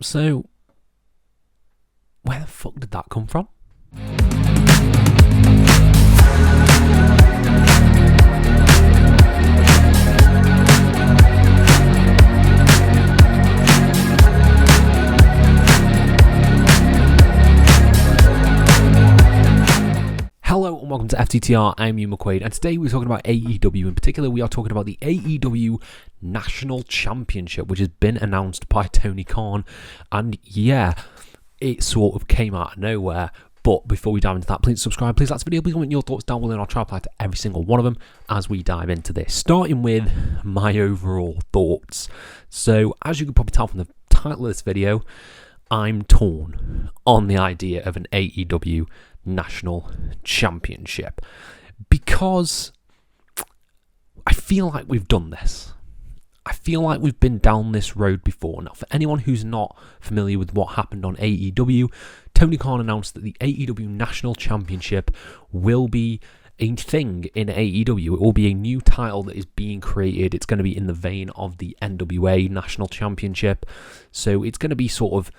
So, where the fuck did that come from? Hello and welcome to FTTR, I'm Hugh McQuaid, and today we're talking about AEW. In particular, we are talking about the AEW National Championship, which has been announced by Tony Khan, and yeah, it sort of came out of nowhere. But before we dive into that, please subscribe, please like this video, please comment your thoughts down below, and I'll try to apply to every single one of them as we dive into this. Starting with my overall thoughts. So, as you can probably tell from the title of this video, I'm torn on the idea of an AEW National Championship because I feel like we've done this. I feel like we've been down this road before. Now, for anyone who's not familiar with what happened on AEW, Tony Khan announced that the AEW National Championship will be a thing in AEW. It will be a new title that is being created. It's going to be in the vein of the NWA National Championship. So it's going to be sort of,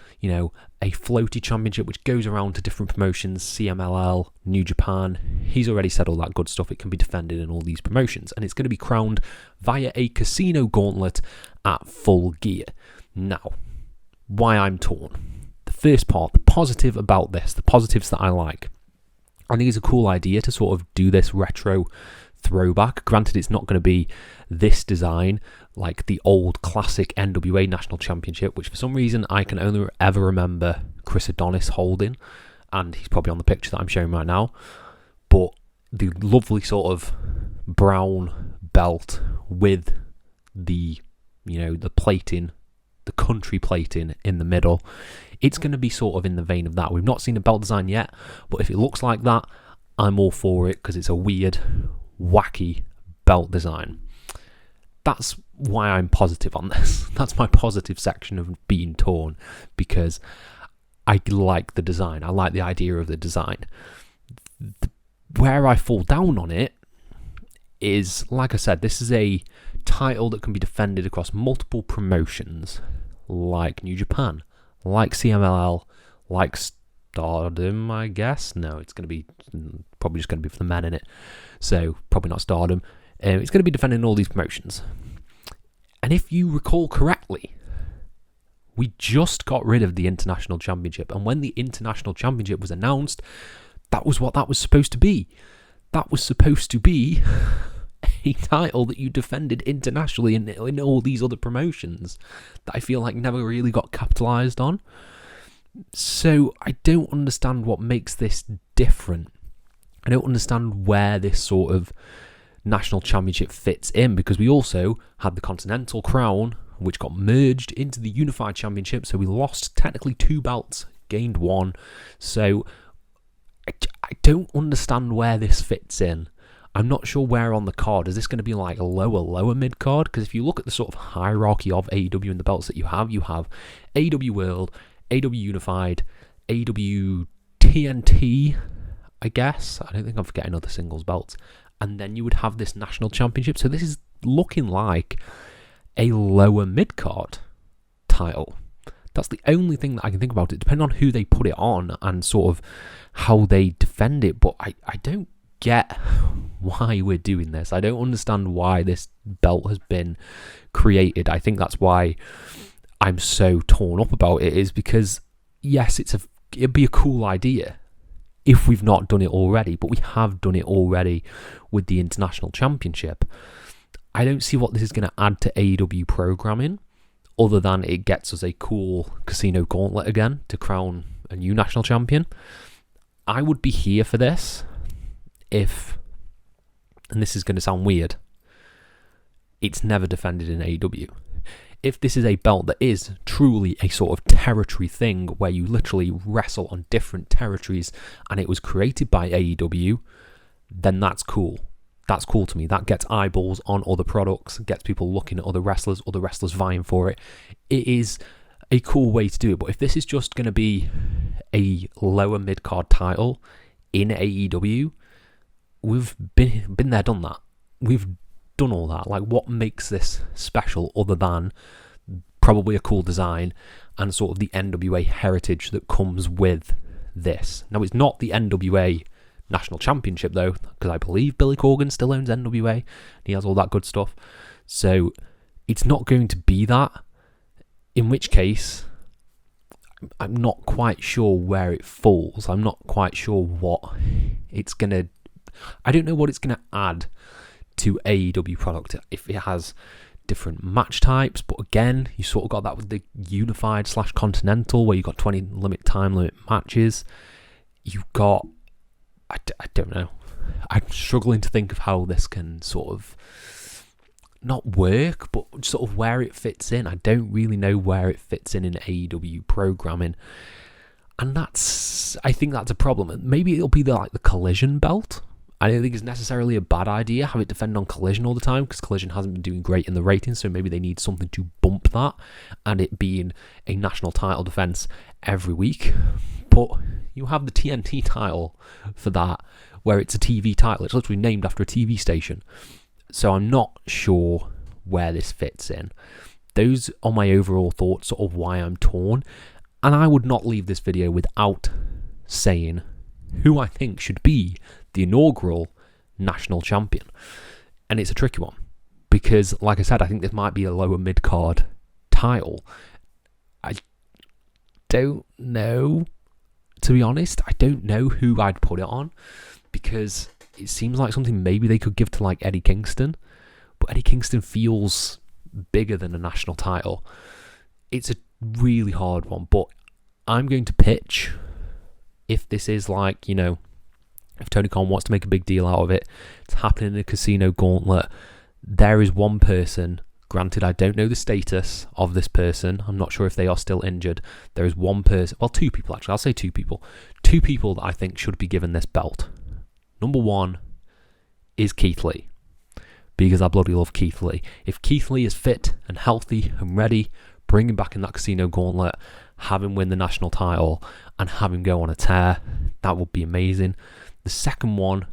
a floaty championship which goes around to different promotions, CMLL, New Japan. He's already said all that good stuff. It can be defended in all these promotions. And it's going to be crowned via a casino gauntlet at Full Gear. Now, why I'm torn. The first part, the positive about this, the positives that I like. I think it's a cool idea to sort of do this retro throwback. Granted, it's not going to be this design like the old classic NWA National Championship, which for some reason I can only ever remember Chris Adonis holding, and he's probably on the picture that I'm showing right now. But the lovely sort of brown belt with the, the plating, the country plating in the middle. It's going to be sort of in the vein of that. We've not seen a belt design yet, but if it looks like that, I'm all for it because it's a weird, wacky belt design. That's why I'm positive on this. That's my positive section of being torn, because I like the design. I like the idea of the design. Where I fall down on it is, like I said, this is a title that can be defended across multiple promotions, like New Japan, like CMLL, like Stardom, I guess. No, it's going to be probably just going to be for the men in it. So, probably not Stardom. It's going to be defending all these promotions. And if you recall correctly, we just got rid of the International Championship. And when the International Championship was announced, that was what that was supposed to be. That was supposed to be a title that you defended internationally in all these other promotions that I feel like never really got capitalised on. So I don't understand what makes this different. I don't understand where this sort of national championship fits in, because we also had the Continental Crown, which got merged into the Unified Championship, so we lost technically 2 belts, gained 1. So I don't understand where this fits in. I'm not sure where on the card. Is this going to be like a lower mid card? Because if you look at the sort of hierarchy of AEW and the belts that you have AEW World, AEW Unified, AEW TNT, I guess. I don't think I'm forgetting other singles belts. And then you would have this national championship. So this is looking like a lower mid card title. That's the only thing that I can think about it, depending on who they put it on and sort of how they defend it. But I don't get why we're doing this. I don't understand why this belt has been created. I think that's why I'm so torn up about it, is because yes, it'd be a cool idea if we've not done it already, but we have done it already with the International Championship. I don't see what this is going to add to AEW programming, other than it gets us a cool casino gauntlet again to crown a new national champion. I would be here for this if, and this is going to sound weird, it's never defended in AEW. If this is a belt that is truly a sort of territory thing where you literally wrestle on different territories and it was created by AEW, then that's cool. That's cool to me. That gets eyeballs on other products, gets people looking at other wrestlers vying for it. It is a cool way to do it. But if this is just going to be a lower mid-card title in AEW, we've been there, done that. We've done all that. Like, what makes this special other than probably a cool design and sort of the NWA heritage that comes with this. Now, it's not the NWA National Championship, though, because I believe Billy Corgan still owns NWA. He has all that good stuff. So it's not going to be that, in which case I'm not quite sure where it falls. I'm not quite sure what it's going to... I don't know what it's going to add to AEW product. If it has different match types, but again, you sort of got that with the unified / continental, where you got 20 time limit matches. You've got... I don't know. I'm struggling to think of how this can sort of not work, but sort of where it fits in. I don't really know where it fits in AEW programming, and I think that's a problem. Maybe it'll be the Collision belt. I don't think it's necessarily a bad idea, have it defend on Collision all the time, because Collision hasn't been doing great in the ratings, so maybe they need something to bump that, and it being a national title defense every week. But you have the TNT title for that, where it's a TV title. It's literally named after a TV station. So I'm not sure where this fits in. Those are my overall thoughts, sort of why I'm torn. And I would not leave this video without saying who I think should be the inaugural national champion. And it's a tricky one, because, like I said, I think this might be a lower mid-card title. I don't know. To be honest, I don't know who I'd put it on, because it seems like something maybe they could give to like Eddie Kingston, but Eddie Kingston feels bigger than a national title. It's a really hard one, but I'm going to pitch, if this is like, you know, if Tony Khan wants to make a big deal out of it, it's happening in a casino gauntlet. There is one person, granted I don't know the status of this person, I'm not sure if they are still injured. There is one person, well, two people actually, I'll say two people that I think should be given this belt. Number one is Keith Lee, because I bloody love Keith Lee. If Keith Lee is fit and healthy and ready, bring him back in that casino gauntlet, have him win the national title, and have him go on a tear. That would be amazing. The second one,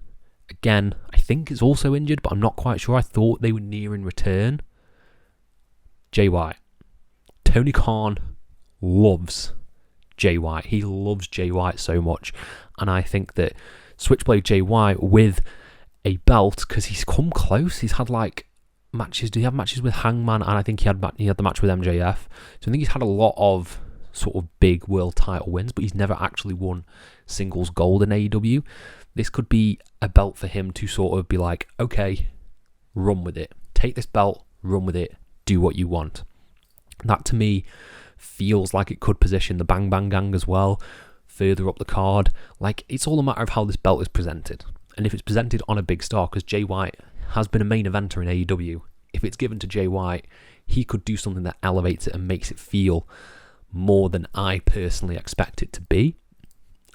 again, I think is also injured, but I'm not quite sure. I thought they were nearing return. Jay White. Tony Khan loves Jay White. He loves Jay White so much. And I think that Switchblade Jay White with a belt, because he's come close. He's had like matches. Did he have matches with Hangman? And I think he had the match with MJF. So I think he's had a lot of sort of big world title wins, but he's never actually won singles gold in AEW. This could be a belt for him to sort of be like, okay, run with it. Take this belt, run with it, do what you want. That to me feels like it could position the Bang Bang Gang as well further up the card. Like, it's all a matter of how this belt is presented. And if it's presented on a big star, because Jay White has been a main eventer in AEW, if it's given to Jay White, he could do something that elevates it and makes it feel more than I personally expect it to be.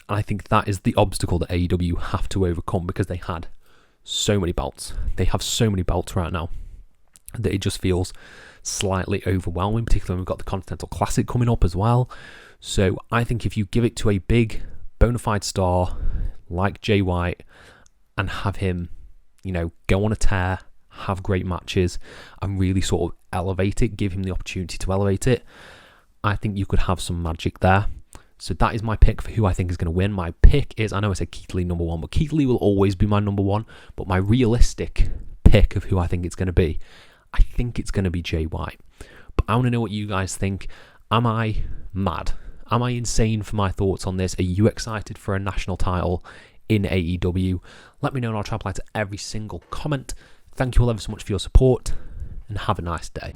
And I think that is the obstacle that AEW have to overcome, because they had so many belts. They have so many belts right now that it just feels slightly overwhelming, particularly when we've got the Continental Classic coming up as well. So I think if you give it to a big bona fide star like Jay White and have him, you know, go on a tear, have great matches, and really sort of elevate it, give him the opportunity to elevate it, I think you could have some magic there. So that is my pick for who I think is going to win. My pick is, I know I said Keith Lee number one, but Keith Lee will always be my number one. But my realistic pick of who I think it's going to be, I think it's going to be Jay White. But I want to know what you guys think. Am I mad? Am I insane for my thoughts on this? Are you excited for a national title in AEW? Let me know and I'll try to reply to every single comment. Thank you all ever so much for your support, and have a nice day.